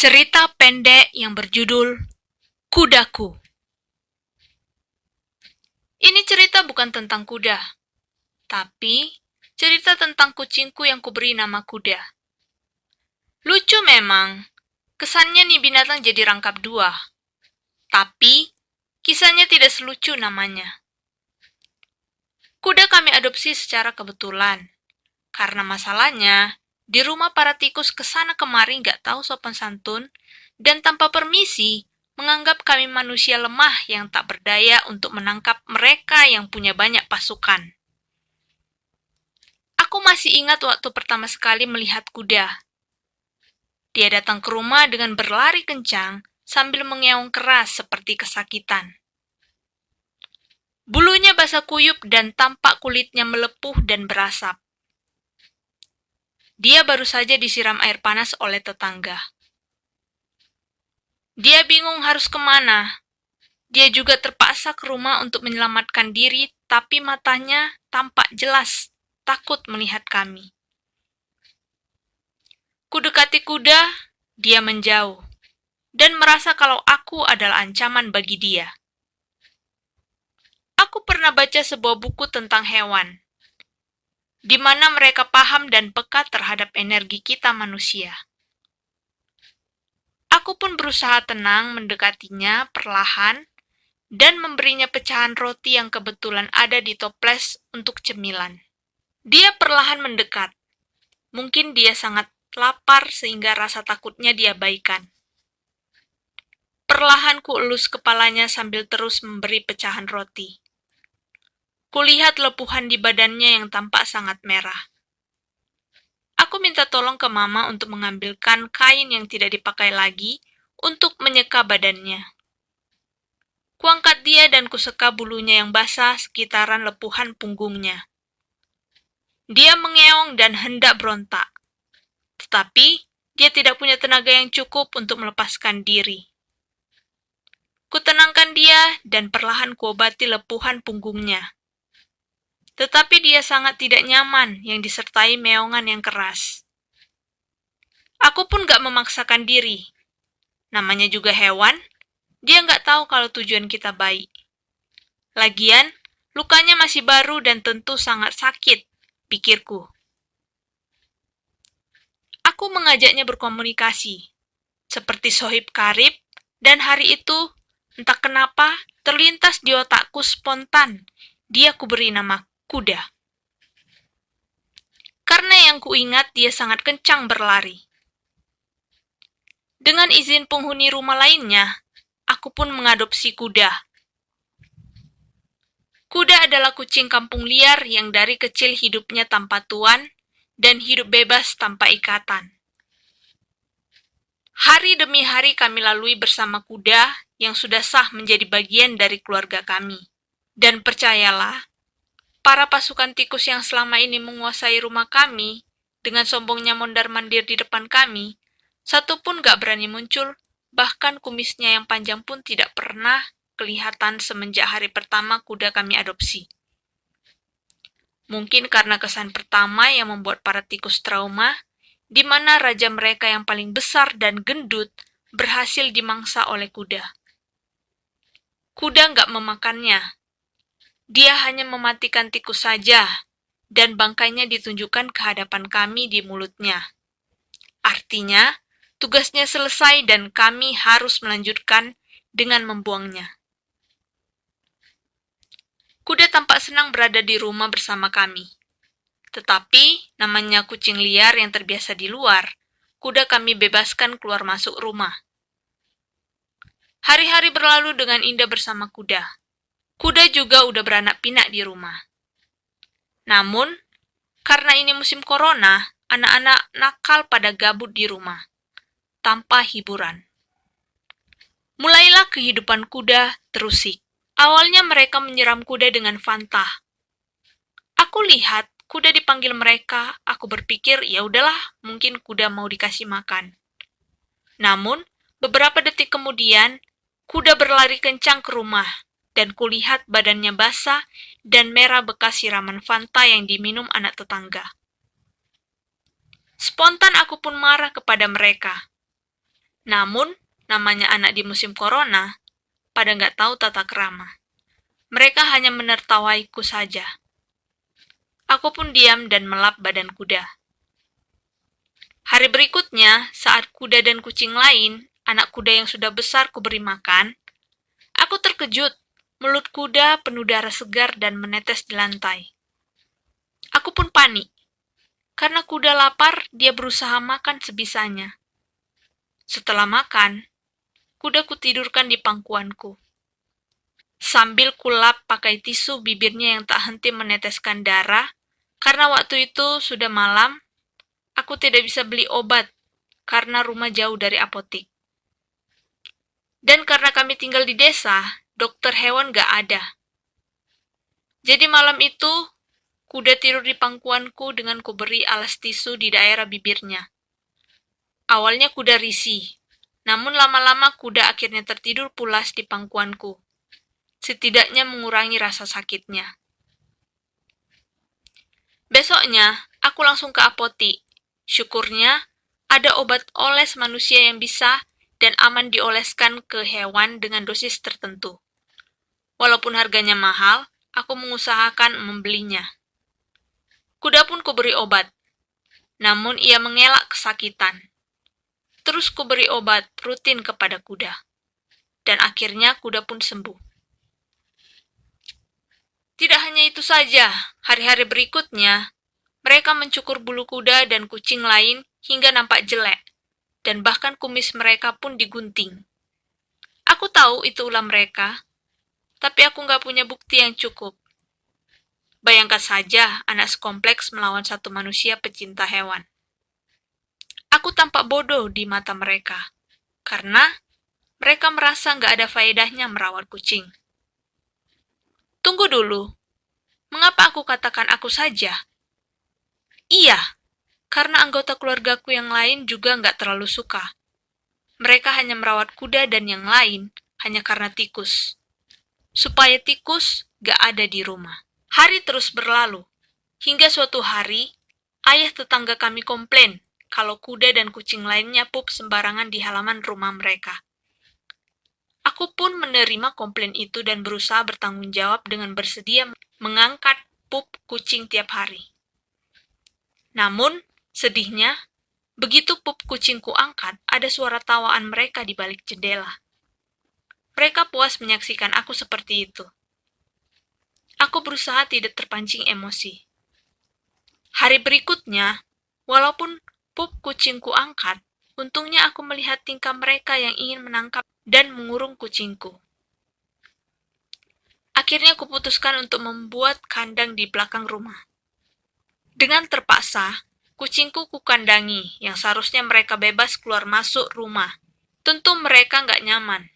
Cerita pendek yang berjudul Kudaku. Ini cerita bukan tentang kuda, tapi cerita tentang kucingku yang kuberi nama Kuda. Lucu memang, kesannya nih binatang jadi rangkap dua, tapi kisahnya tidak selucu namanya. Kuda kami adopsi secara kebetulan, karena masalahnya di rumah para tikus kesana kemari nggak tahu sopan santun, dan tanpa permisi, menganggap kami manusia lemah yang tak berdaya untuk menangkap mereka yang punya banyak pasukan. Aku masih ingat waktu pertama sekali melihat kuda. Dia datang ke rumah dengan berlari kencang sambil mengeong keras seperti kesakitan. Bulunya basah kuyup dan tampak kulitnya melepuh dan berasap. Dia baru saja disiram air panas oleh tetangga. Dia bingung harus kemana. Dia juga terpaksa ke rumah untuk menyelamatkan diri, tapi matanya tampak jelas, takut melihat kami. Kudekati kuda, dia menjauh, dan merasa kalau aku adalah ancaman bagi dia. Aku pernah baca sebuah buku tentang hewan, di mana mereka paham dan peka terhadap energi kita manusia. Aku pun berusaha tenang mendekatinya perlahan, dan memberinya pecahan roti yang kebetulan ada di toples untuk cemilan. Dia perlahan mendekat. Mungkin dia sangat lapar sehingga rasa takutnya diabaikan. Perlahan kuelus kepalanya sambil terus memberi pecahan roti. Kulihat lepuhan di badannya yang tampak sangat merah. Aku minta tolong ke Mama untuk mengambilkan kain yang tidak dipakai lagi untuk menyeka badannya. Kuangkat dia dan kuseka bulunya yang basah sekitaran lepuhan punggungnya. Dia mengeong dan hendak berontak. Tetapi, dia tidak punya tenaga yang cukup untuk melepaskan diri. Kutenangkan dia dan perlahan kuobati lepuhan punggungnya. Tetapi dia sangat tidak nyaman yang disertai meongan yang keras. Aku pun gak memaksakan diri. Namanya juga hewan, dia gak tahu kalau tujuan kita baik. Lagian, lukanya masih baru dan tentu sangat sakit, pikirku. Aku mengajaknya berkomunikasi, seperti sohib karib, dan hari itu, entah kenapa, terlintas di otakku spontan, dia kuberi nama Kuda. Karena yang kuingat dia sangat kencang berlari. Dengan izin penghuni rumah lainnya, aku pun mengadopsi Kuda. Kuda adalah kucing kampung liar yang dari kecil hidupnya tanpa tuan dan hidup bebas tanpa ikatan. Hari demi hari kami lalui bersama kuda yang sudah sah menjadi bagian dari keluarga kami. Dan percayalah, para pasukan tikus yang selama ini menguasai rumah kami, dengan sombongnya mondar-mandir di depan kami, satu pun gak berani muncul, bahkan kumisnya yang panjang pun tidak pernah kelihatan semenjak hari pertama kuda kami adopsi. Mungkin karena kesan pertama yang membuat para tikus trauma, di mana raja mereka yang paling besar dan gendut berhasil dimangsa oleh kuda. Kuda gak memakannya. Dia hanya mematikan tikus saja, dan bangkainya ditunjukkan ke hadapan kami di mulutnya. Artinya, tugasnya selesai dan kami harus melanjutkan dengan membuangnya. Kuda tampak senang berada di rumah bersama kami. Tetapi, namanya kucing liar yang terbiasa di luar, kuda kami bebaskan keluar masuk rumah. Hari-hari berlalu dengan indah bersama kuda. Kuda juga udah beranak pinak di rumah. Namun, karena ini musim corona, anak-anak nakal pada gabut di rumah, tanpa hiburan. Mulailah kehidupan kuda terusik. Awalnya mereka menyeram kuda dengan Fanta. Aku lihat kuda dipanggil mereka, aku berpikir ya udahlah, mungkin kuda mau dikasih makan. Namun, beberapa detik kemudian, kuda berlari kencang ke rumah. Dan kulihat badannya basah dan merah bekas siraman Fanta yang diminum anak tetangga. Spontan aku pun marah kepada mereka. Namun, namanya anak di musim corona, pada nggak tahu tata krama. Mereka hanya menertawaiku saja. Aku pun diam dan melap badan kuda. Hari berikutnya, saat kuda dan kucing lain, anak kuda yang sudah besar kuberi makan, aku terkejut. Mulut kuda penuh darah segar dan menetes di lantai. Aku pun panik. Karena kuda lapar, dia berusaha makan sebisanya. Setelah makan, kuda kutidurkan di pangkuanku. Sambil kulap pakai tisu bibirnya yang tak henti meneteskan darah, karena waktu itu sudah malam, aku tidak bisa beli obat karena rumah jauh dari apotik. Dan karena kami tinggal di desa, dokter hewan gak ada. Jadi malam itu, kuda tidur di pangkuanku dengan kuberi alas tisu di daerah bibirnya. Awalnya kuda risih, namun lama-lama kuda akhirnya tertidur pulas di pangkuanku. Setidaknya mengurangi rasa sakitnya. Besoknya, aku langsung ke apotik. Syukurnya, ada obat oles manusia yang bisa dan aman dioleskan ke hewan dengan dosis tertentu. Walaupun harganya mahal, aku mengusahakan membelinya. Kuda pun kuberi obat, namun ia mengelak kesakitan. Terus kuberi obat rutin kepada kuda. Dan akhirnya kuda pun sembuh. Tidak hanya itu saja, hari-hari berikutnya, mereka mencukur bulu kuda dan kucing lain hingga nampak jelek, dan bahkan kumis mereka pun digunting. Aku tahu itu ulah mereka, tapi aku nggak punya bukti yang cukup. Bayangkan saja anak sekompleks melawan satu manusia pecinta hewan. Aku tampak bodoh di mata mereka, karena mereka merasa nggak ada faedahnya merawat kucing. Tunggu dulu, mengapa aku katakan aku saja? Iya, karena anggota keluargaku yang lain juga nggak terlalu suka. Mereka hanya merawat kuda dan yang lain hanya karena tikus. Supaya tikus gak ada di rumah. Hari terus berlalu. Hingga suatu hari, ayah tetangga kami komplain kalau kuda dan kucing lainnya pup sembarangan di halaman rumah mereka. Aku pun menerima komplain itu dan berusaha bertanggung jawab dengan bersedia mengangkat pup kucing tiap hari. Namun, sedihnya, begitu pup kucingku angkat, ada suara tawaan mereka di balik jendela. Mereka puas menyaksikan aku seperti itu. Aku berusaha tidak terpancing emosi. Hari berikutnya, walaupun pup kucingku angkat, untungnya aku melihat tingkah mereka yang ingin menangkap dan mengurung kucingku. Akhirnya aku putuskan untuk membuat kandang di belakang rumah. Dengan terpaksa, kucingku kukandangi yang seharusnya mereka bebas keluar masuk rumah. Tentu mereka nggak nyaman.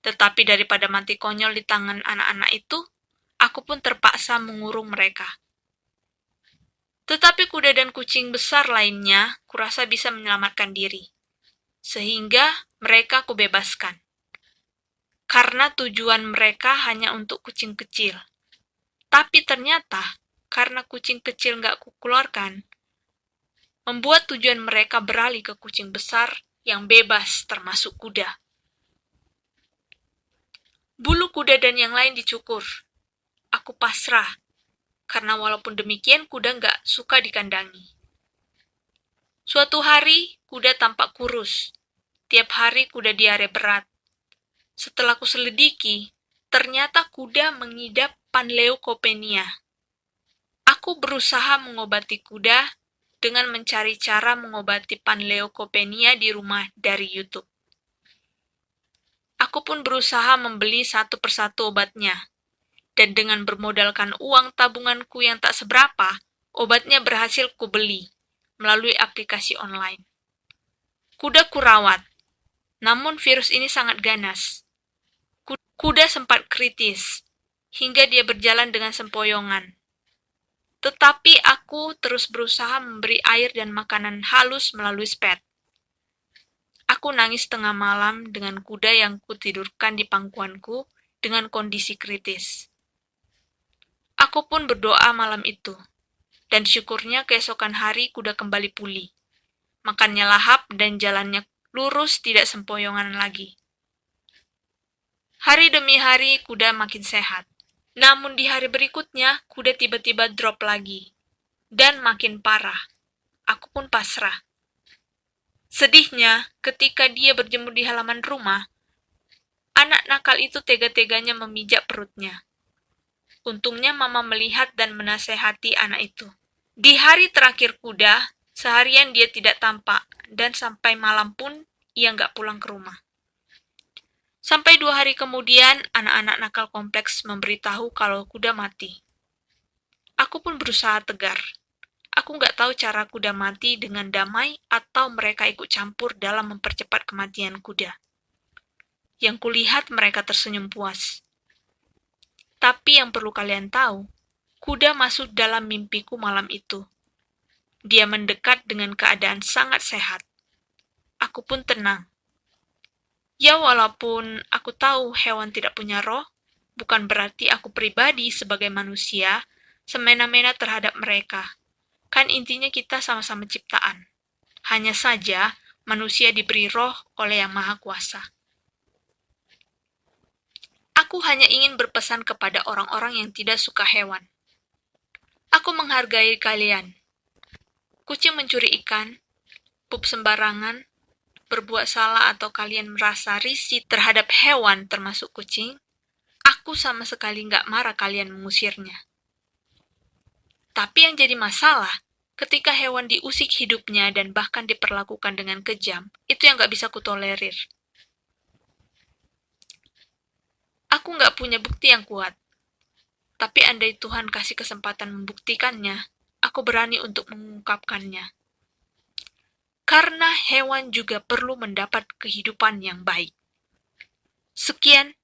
Tetapi daripada mati konyol di tangan anak-anak itu, aku pun terpaksa mengurung mereka. Tetapi kuda dan kucing besar lainnya kurasa bisa menyelamatkan diri. Sehingga mereka kubebaskan. Karena tujuan mereka hanya untuk kucing kecil. Tapi ternyata, karena kucing kecil nggak kukeluarkan, membuat tujuan mereka beralih ke kucing besar yang bebas termasuk kuda. Bulu kuda dan yang lain dicukur. Aku pasrah, karena walaupun demikian kuda nggak suka dikandangi. Suatu hari, kuda tampak kurus. Tiap hari kuda diare berat. Setelah kuselidiki, ternyata kuda mengidap panleukopenia. Aku berusaha mengobati kuda dengan mencari cara mengobati panleukopenia di rumah dari YouTube. Aku pun berusaha membeli satu persatu obatnya. Dan dengan bermodalkan uang tabunganku yang tak seberapa, obatnya berhasil kubeli melalui aplikasi online. Kuda kurawat, namun virus ini sangat ganas. Kuda sempat kritis, hingga dia berjalan dengan sempoyongan. Tetapi aku terus berusaha memberi air dan makanan halus melalui spet. Aku nangis tengah malam dengan kuda yang kutidurkan di pangkuanku dengan kondisi kritis. Aku pun berdoa malam itu, dan syukurnya keesokan hari kuda kembali pulih. Makannya lahap dan jalannya lurus tidak sempoyongan lagi. Hari demi hari kuda makin sehat. Namun di hari berikutnya kuda tiba-tiba drop lagi. Dan makin parah. Aku pun pasrah. Sedihnya, ketika dia berjemur di halaman rumah, anak nakal itu tega-teganya memijak perutnya. Untungnya mama melihat dan menasehati anak itu. Di hari terakhir kuda, seharian dia tidak tampak, dan sampai malam pun ia nggak pulang ke rumah. Sampai 2 hari kemudian, anak-anak nakal kompleks memberitahu kalau kuda mati. Aku pun berusaha tegar. Aku nggak tahu cara kuda mati dengan damai atau mereka ikut campur dalam mempercepat kematian kuda. Yang kulihat mereka tersenyum puas. Tapi yang perlu kalian tahu, kuda masuk dalam mimpiku malam itu. Dia mendekat dengan keadaan sangat sehat. Aku pun tenang. Ya walaupun aku tahu hewan tidak punya roh, bukan berarti aku pribadi sebagai manusia semena-mena terhadap mereka. Kan intinya kita sama-sama ciptaan. Hanya saja manusia diberi roh oleh Yang Maha Kuasa. Aku hanya ingin berpesan kepada orang-orang yang tidak suka hewan. Aku menghargai kalian. Kucing mencuri ikan, pup sembarangan, berbuat salah atau kalian merasa risih terhadap hewan termasuk kucing, aku sama sekali nggak marah kalian mengusirnya. Tapi yang jadi masalah, ketika hewan diusik hidupnya dan bahkan diperlakukan dengan kejam, itu yang nggak bisa kutolerir. Aku nggak punya bukti yang kuat. Tapi andai Tuhan kasih kesempatan membuktikannya, aku berani untuk mengungkapkannya. Karena hewan juga perlu mendapat kehidupan yang baik. Sekian,